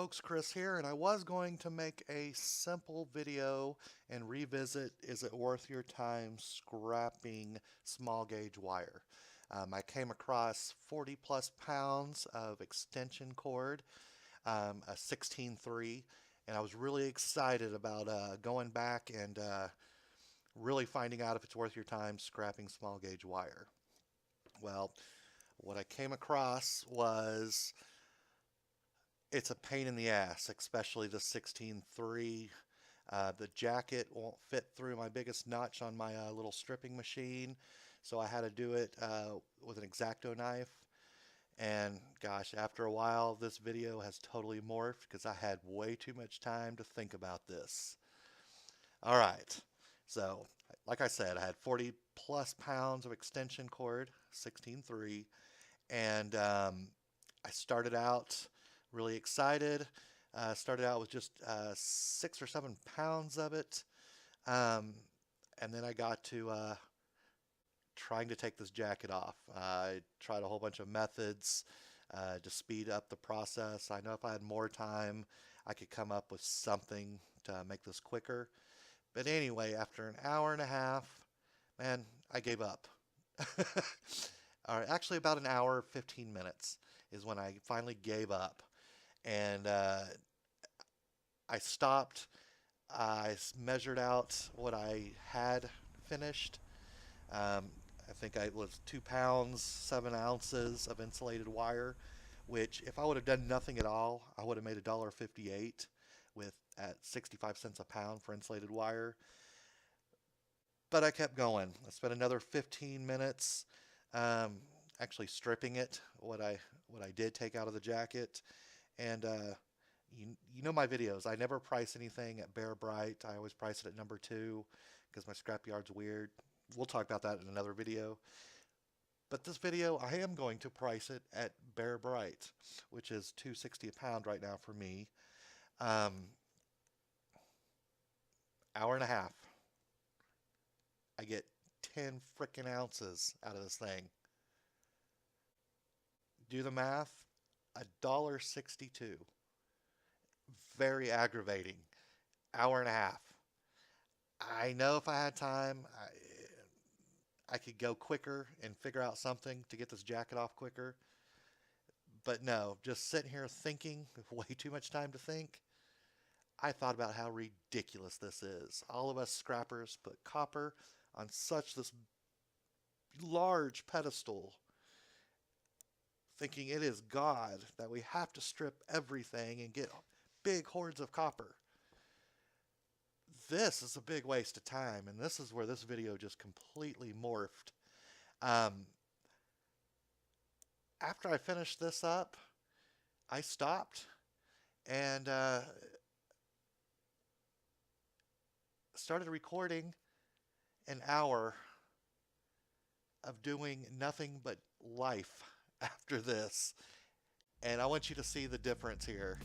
folks, Chris here, and I was going to make a simple video and revisit, is it worth your time scrapping small gauge wire? I came across 40 plus pounds of extension cord, a 16.3, and I was really excited about going back and really finding out if it's worth your time scrapping small gauge wire. Well, what I came across was it's a pain in the ass, especially the 16.3. The jacket won't fit through my biggest notch on my little stripping machine, so I had to do it with an X-Acto knife. And gosh, after a while, this video has totally morphed because I had way too much time to think about this. All right, so like I said, I had 40 plus pounds of extension cord, 16.3, and I started out really excited. Started out with just 6 or 7 pounds of it, and then I got to trying to take this jacket off. I tried a whole bunch of methods to speed up the process. I know if I had more time, I could come up with something to make this quicker. But anyway, after an hour and a half, man, I gave up. All right, actually about an hour, 15 minutes is when I finally gave up. And I stopped. I measured out what I had finished. I think it was 2 pounds, 7 ounces of insulated wire, which if I would have done nothing at all, I would have made $1.58 at 65 cents a pound for insulated wire. But I kept going. I spent another 15 minutes actually stripping it, what I did take out of the jacket. And you know my videos. I never price anything at Bare Bright. I always price it at number 2 because my scrapyard's weird. We'll talk about that in another video. But this video, I am going to price it at Bare Bright, which is $2.60 a pound right now for me. Hour and a half. I get 10 frickin' ounces out of this thing. Do the math. $1.62. Very aggravating. Hour and a half. I know if I had time, I could go quicker and figure out something to get this jacket off quicker. But no, just sitting here thinking, way too much time to think. I thought about how ridiculous this is. All of us scrappers put copper on this large pedestal, thinking it is God that we have to strip everything and get big hordes of copper. This is a big waste of time, and this is where this video just completely morphed. After I finished this up, I stopped and started recording an hour of doing nothing but life after this, and I want you to see the difference here.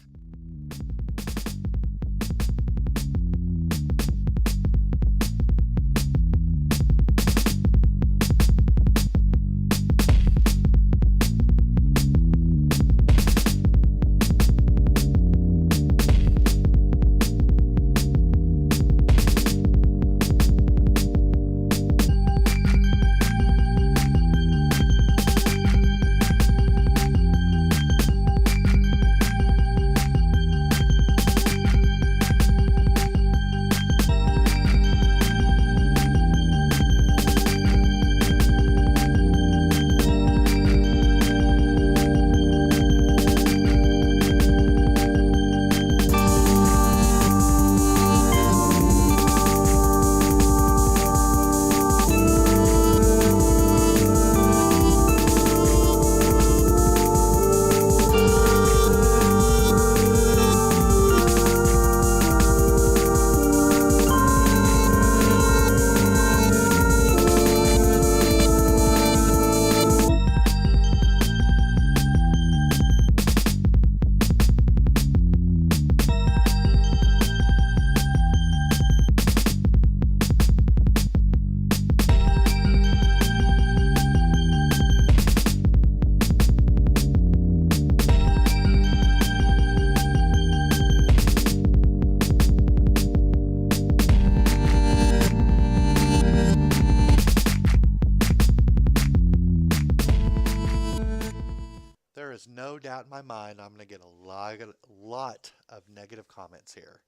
my mind I'm going to get a lot of negative comments here.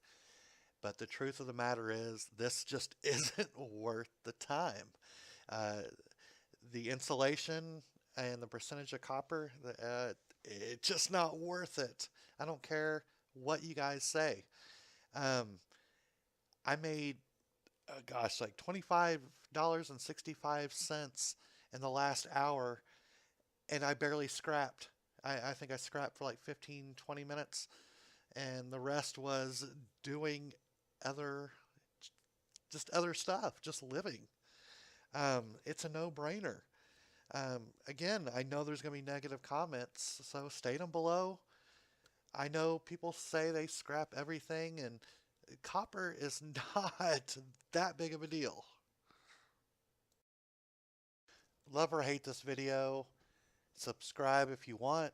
But the truth of the matter is, this just isn't worth the time. Uh, the insulation and the percentage of copper, it's just not worth it. I don't care what you guys say. Um, I made, gosh, like $25.65 in the last hour, and I barely scrapped. I think I scrapped for like 15, 20 minutes, and the rest was doing other, just other stuff, just living. It's a no-brainer. Again, I know there's going to be negative comments, so state them below. I know people say they scrap everything, and copper is not that big of a deal. Love or hate this video, subscribe if you want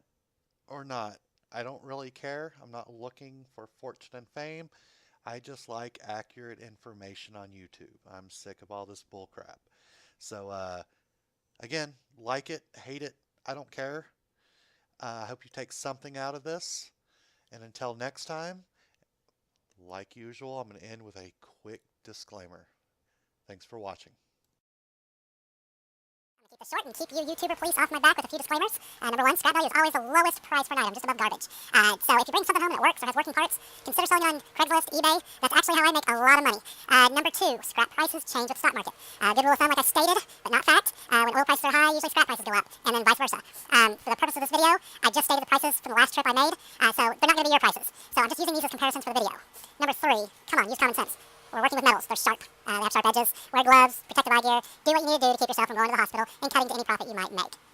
or not. I don't really care. I'm not looking for fortune and fame. I just like accurate information on YouTube. I'm sick of all this bullcrap. So, again, like it, hate it, I don't care. I hope you take something out of this. And until next time, like usual, I'm going to end with a quick disclaimer. Thanks for watching. Keep this short and keep you YouTuber police off my back with a few disclaimers. Number one, scrap value is always the lowest price for an item, just above garbage. So if you bring something home that works or has working parts, consider selling it on Craigslist, eBay. That's actually how I make a lot of money. Number two, scrap prices change with the stock market. Good rule of thumb, like I stated, but not fact. When oil prices are high, usually scrap prices go up, and then vice versa. For the purpose of this video, I just stated the prices from the last trip I made, so they're not going to be your prices. So I'm just using these as comparisons for the video. Number three, come on, use common sense. We're working with metals. They're sharp. They have sharp edges. Wear gloves, protective eye gear. Do what you need to do to keep yourself from going to the hospital and cutting to any profit you might make.